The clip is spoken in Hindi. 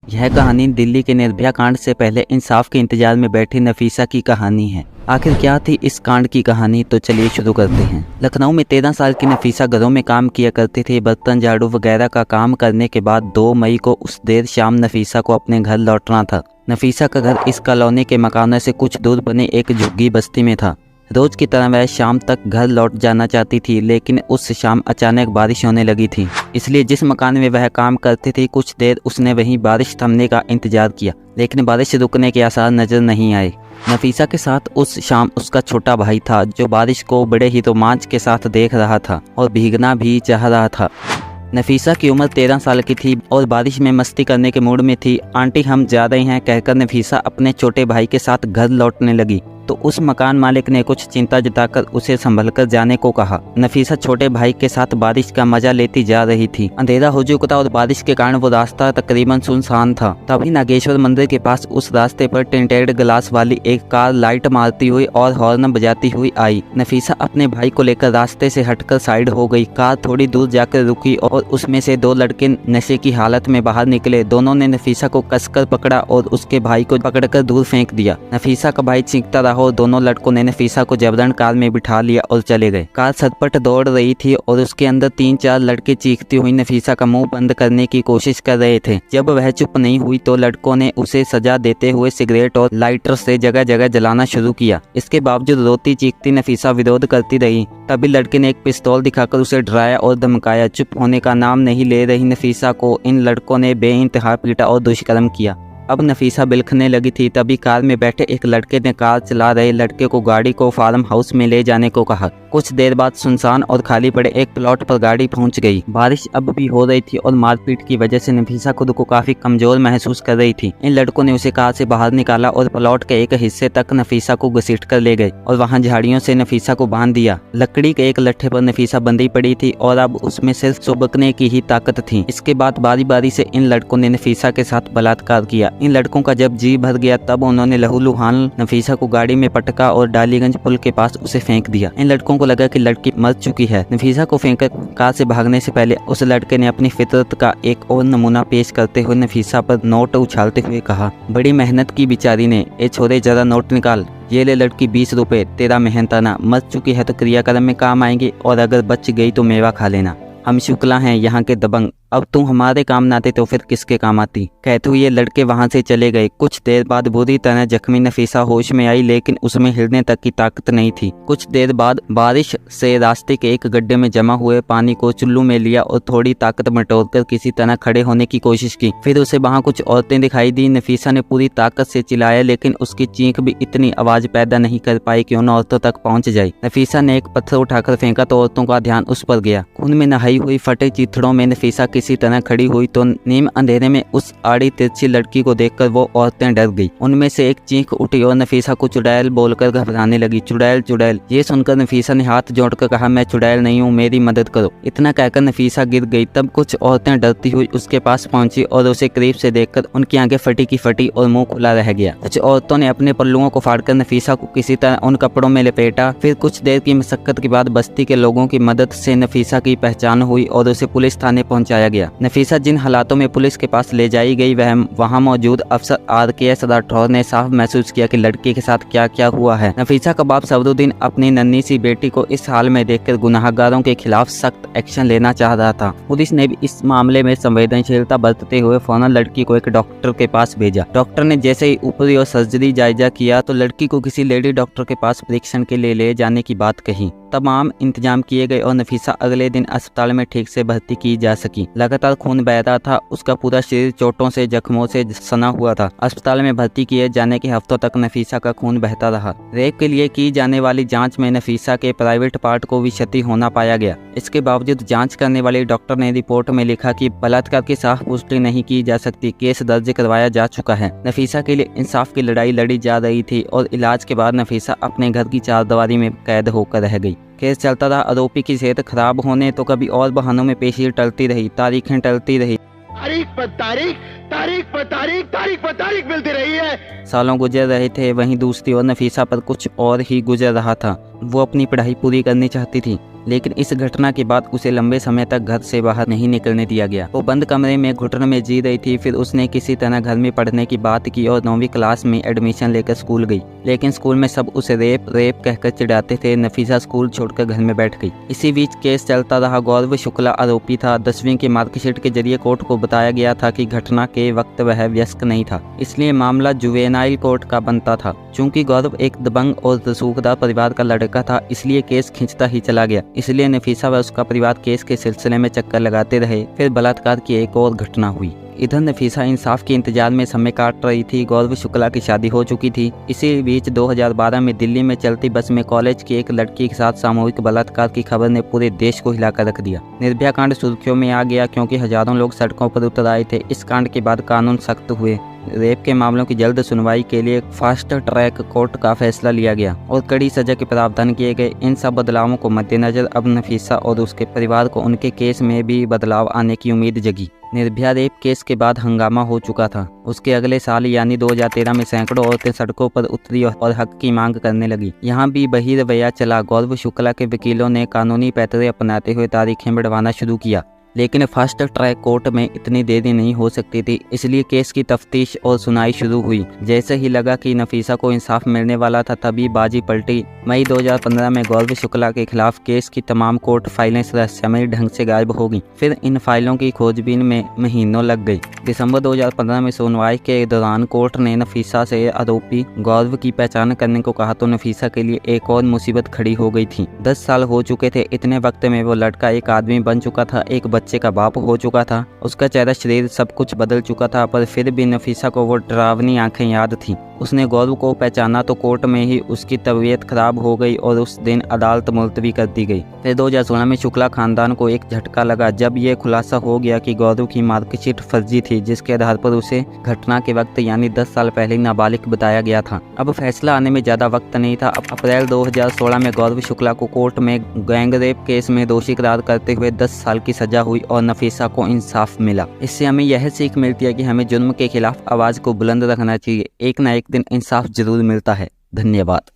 यह कहानी दिल्ली के निर्भया कांड से पहले इंसाफ के इंतजार में बैठी नफीसा की कहानी है। आखिर क्या थी इस कांड की कहानी, तो चलिए शुरू करते हैं। लखनऊ में 13 साल की नफीसा घरों में काम किया करती थी। बर्तन झाड़ू वगैरह का काम करने के बाद 2 मई को उस देर शाम नफीसा को अपने घर लौटना था। नफीसा का घर इस कॉलोनी के मकानों से कुछ दूर बने एक झुग्गी बस्ती में था। रोज की तरह वह शाम तक घर लौट जाना चाहती थी, लेकिन उस शाम अचानक बारिश होने लगी थी। इसलिए जिस मकान में वह काम करती थी कुछ देर उसने वहीं बारिश थमने का इंतजार किया, लेकिन बारिश रुकने के आसार नजर नहीं आए। नफीसा के साथ उस शाम उसका छोटा भाई था, जो बारिश को बड़े ही रोमांच के साथ देख रहा था और भीगना भी चाह रहा था। नफीसा की उम्र 13 साल की थी और बारिश में मस्ती करने के मूड में थी। आंटी हम जा रही हैं कहकर नफीसा अपने छोटे भाई के साथ घर लौटने लगी, तो उस मकान मालिक ने कुछ चिंता जताकर उसे संभलकर जाने को कहा। नफीसा छोटे भाई के साथ बारिश का मजा लेती जा रही थी। अंधेरा हो चुका था और बारिश के कारण वो रास्ता तकरीबन सुनसान था। तभी नागेश्वर मंदिर के पास उस रास्ते पर टिंटेड ग्लास वाली एक कार लाइट मारती हुई और हॉर्न बजाती हुई आई। नफीसा अपने भाई को लेकर रास्ते से हटकर साइड हो गई। कार थोड़ी दूर जाकर रुकी और उसमें से 2 लड़के नशे की हालत में बाहर निकले। दोनों ने नफीसा को कसकर पकड़ा और उसके भाई को पकड़कर दूर फेंक दिया। नफीसा का भाई चीखता रहा और दोनों लड़कों ने नफीसा को जबरन कार में बिठा लिया और चले गए। कार सटपट दौड़ रही थी और उसके अंदर 3-4 लड़के चीखती हुई नफीसा का मुंह बंद करने की कोशिश कर रहे थे। जब वह चुप नहीं हुई तो लड़कों ने उसे सजा देते हुए सिगरेट और लाइटर से जगह जगह जलाना शुरू किया। इसके बावजूद रोती चीखती नफीसा विरोध करती रही। तभी लड़के ने एक पिस्तौल दिखाकर उसे डराया और धमकाया। चुप होने का नाम नहीं ले रही नफीसा को इन लड़कों ने बेइंतहा पीटा और दुष्कर्म किया। अब नफीसा बिलखने लगी थी। तभी कार में बैठे एक लड़के ने कार चला रहे लड़के को गाड़ी को फार्म हाउस में ले जाने को कहा। कुछ देर बाद सुनसान और खाली पड़े एक प्लॉट पर गाड़ी पहुंच गई। बारिश अब भी हो रही थी और मारपीट की वजह से नफीसा खुद को काफी कमजोर महसूस कर रही थी। इन लड़कों ने उसे कार से बाहर निकाला और प्लॉट के एक हिस्से तक नफीसा को घसीट कर ले गए और वहां झाड़ियों से नफीसा को बांध दिया। लकड़ी के एक लट्ठे पर नफीसा बंधी पड़ी थी और अब उसमें सिर्फ सुबकने की ही ताकत थी। इसके बाद बारी बारी से इन लड़कों ने नफीसा के साथ बलात्कार किया। इन लड़कों का जब जी भर गया तब उन्होंने लहूलुहान नफीसा को गाड़ी में पटका और डालीगंज पुल के पास उसे फेंक दिया। इन लड़कों को लगा कि लड़की मर चुकी है। नफीसा को फेंककर कार से भागने से पहले उस लड़के ने अपनी फितरत का एक और नमूना पेश करते हुए नफीसा पर नोट उछालते हुए कहा, बड़ी मेहनत की बेचारी ने। ए छोरे जरा नोट निकाल। ये ले लड़की 20 रुपए, तेरा मेहनताना। मर चुकी है तो क्रियाक्रम में काम आएंगे और अगर बच गई तो मेवा खा लेना। हम शुक्ला हैं यहाँ के दबंग, अब तुम हमारे काम ना आते तो फिर किसके काम आती। कहते हुए ये लड़के वहां से चले गए। कुछ देर बाद बुरी तरह जख्मी नफीसा होश में आई, लेकिन उसमें हिलने तक की ताकत नहीं थी। कुछ देर बाद बारिश से रास्ते के एक गड्ढे में जमा हुए पानी को चुल्लू में लिया और थोड़ी ताकत बटोरकर किसी तरह खड़े होने की कोशिश की। फिर उसे वहां कुछ औरतें दिखाई दी। नफीसा ने पूरी ताकत से चिल्लाया, लेकिन उसकी चीख भी इतनी आवाज पैदा नहीं कर पाई कि उन औरतों तक पहुंच जाए। नफीसा ने एक पत्थर उठाकर फेंका तो औरतों का ध्यान उस पर गया। खून में नहाई हुई फटे चिथड़ों में नफीसा किसी तरह खड़ी हुई तो नीम अंधेरे में उस आड़ी तिरछी लड़की को देखकर वो औरतें डर गई। उनमें से एक चीख उठी और नफीसा को चुड़ैल बोलकर घबराने लगी। चुड़ैल चुड़ैल। ये सुनकर नफीसा ने हाथ जोड़कर कहा, मैं चुड़ैल नहीं हूँ, मेरी मदद करो। इतना कहकर नफीसा गिर गई। तब कुछ औरतें डरती हुई उसके पास पहुंची और उसे करीब से देखकर उनकी आंखें फटी की फटी और मुंह खुला रह गया। कुछ औरतों ने अपने पल्लुओं को फाड़कर नफीसा को किसी तरह उन कपड़ों में लपेटा। फिर कुछ देर की मशक्कत के बाद बस्ती के लोगों की मदद से नफीसा की पहचान हुई और उसे पुलिस थाने पहुंचाया गया। नफीसा जिन हालातों में पुलिस के पास ले जाई गई वह वहां मौजूद अफसर RKS राठौर ने साफ महसूस किया कि लड़की के साथ क्या क्या हुआ है। नफीसा का बाप सबरुद्दीन अपनी नन्ही सी बेटी को इस हाल में देखकर गुनाहगारों के खिलाफ सख्त एक्शन लेना चाह रहा था। पुलिस ने भी इस मामले में संवेदनशीलता बरतते हुए फौरन लड़की को एक डॉक्टर के पास भेजा। डॉक्टर ने जैसे ही ऊपरी और सर्जरी जायजा किया तो लड़की को किसी लेडी डॉक्टर के पास परीक्षण के लिए ले जाने की बात कही। तमाम इंतजाम किए गए और नफीसा अगले दिन अस्पताल में ठीक से भर्ती की जा सकी। लगातार खून बह रहा था। उसका पूरा शरीर चोटों से जख्मों से सना हुआ था। अस्पताल में भर्ती किए जाने के हफ्तों तक नफीसा का खून बहता रहा। रेप के लिए की जाने वाली जांच में नफीसा के प्राइवेट पार्ट को भी क्षति होना पाया गया। इसके बावजूद जांच करने वाले डॉक्टर ने रिपोर्ट में लिखा कि बलात्कार की साफ पुष्टि नहीं की जा सकती, केस दर्ज करवाया जा चुका है। नफीसा के लिए इंसाफ की लड़ाई लड़ी जा रही थी और इलाज के बाद नफीसा अपने घर की चारदीवारी में कैद होकर रह गई। केस चलता रहा। आरोपी की सेहत खराब होने तो कभी और बहानों में पेशी टलती रही, तारीखें टलती रही। तारीख पर तारीख तारीख पर तारीख मिलती रही है। सालों गुजर रहे थे, वहीं दूसरी ओर नफीसा पर कुछ और ही गुजर रहा था। वो अपनी पढ़ाई पूरी करनी चाहती थी, लेकिन इस घटना के बाद उसे लंबे समय तक घर से बाहर नहीं निकलने दिया गया। वो बंद कमरे में घुटन में जी रही थी। फिर उसने किसी तरह घर में पढ़ने की बात की और 9वीं क्लास में एडमिशन लेकर स्कूल गई। लेकिन स्कूल में सब उसे रेप कहकर चिढ़ाते थे। नफीसा स्कूल छोड़कर घर में बैठ गई। इसी बीच केस चलता रहा। गौरव शुक्ला आरोपी था। 10वीं की मार्कशीट के जरिए कोर्ट को बताया गया था कि घटना के वक्त वह वयस्क नहीं था, इसलिए मामला जुवेनाइल कोर्ट का बनता था। चूंकि गौरव एक दबंग और रसूखदार परिवार का लड़का था, इसलिए केस खिंचता ही चला गया। इसलिए नफीसा व उसका परिवार केस के सिलसिले में चक्कर लगाते रहे। फिर बलात्कार की एक और घटना हुई। इधर नफीसा इंसाफ के इंतजार में समय काट रही थी। गौरव शुक्ला की शादी हो चुकी थी। इसी बीच 2012 में दिल्ली में चलती बस में कॉलेज की एक लड़की के साथ सामूहिक बलात्कार की खबर ने पूरे देश को हिलाकर रख दिया। निर्भया कांड सुर्खियों में आ गया क्योंकि हजारों लोग सड़कों पर उतर आए थे। इस कांड के बाद कानून सख्त हुए। रेप के मामलों की जल्द सुनवाई के लिए फास्ट ट्रैक कोर्ट का फैसला लिया गया और कड़ी सजा के प्रावधान किए गए। इन सब बदलावों को मद्देनजर अब नफीसा और उसके परिवार को उनके केस में भी बदलाव आने की उम्मीद जगी। निर्भया रेप केस के बाद हंगामा हो चुका था। उसके अगले साल यानी 2013 में सैकड़ों औरतें सड़कों पर उतरी और हक की मांग करने लगी। यहाँ भी वही रवैया चला। गौरव शुक्ला के वकीलों ने कानूनी पैतरे अपनाते हुए तारीखें बढ़वाना शुरू किया, लेकिन फास्ट ट्रैक कोर्ट में इतनी देरी नहीं हो सकती थी, इसलिए केस की तफ्तीश और सुनाई शुरू हुई। जैसे ही लगा कि नफीसा को इंसाफ मिलने वाला था, तभी बाजी पलटी। मई 2015 में गौरव शुक्ला के खिलाफ केस की तमाम कोर्ट फाइलें रहस्यमयी ढंग से गायब हो गईं। फिर इन फाइलों की खोजबीन में महीनों लग गई। दिसंबर 2015 में सुनवाई के दौरान कोर्ट ने नफीसा से आरोपी गौरव की पहचान करने को कहा तो नफीसा के लिए एक और मुसीबत खड़ी हो गई थी। 10 साल हो चुके थे। इतने वक्त में वो लड़का एक आदमी बन चुका था, एक बच्चे का बाप हो चुका था। उसका चेहरा, शरीर सब कुछ बदल चुका था, पर फिर भी नफीसा को वो डरावनी आंखें याद थी। उसने गौरव को पहचाना तो कोर्ट में ही उसकी तबीयत खराब हो गई और उस दिन अदालत मुलतवी कर दी गई। फिर 2016 में शुक्ला खानदान को एक झटका लगा जब ये खुलासा हो गया कि गौरव की मार्कशीट फर्जी थी, जिसके आधार पर उसे घटना के वक्त यानी 10 साल पहले नाबालिग बताया गया था। अब फैसला आने में ज्यादा वक्त नहीं था। अब अप्रैल 2016 में गौरव शुक्ला को कोर्ट में गैंग रेप केस में दोषी करार करते हुए 10 साल की सजा हुई और नफीसा को इंसाफ मिला। इससे हमें यह सीख मिलती है कि हमें जुर्म के खिलाफ आवाज को बुलंद रखना चाहिए। एक न एक दिन इंसाफ जरूर मिलता है। धन्यवाद।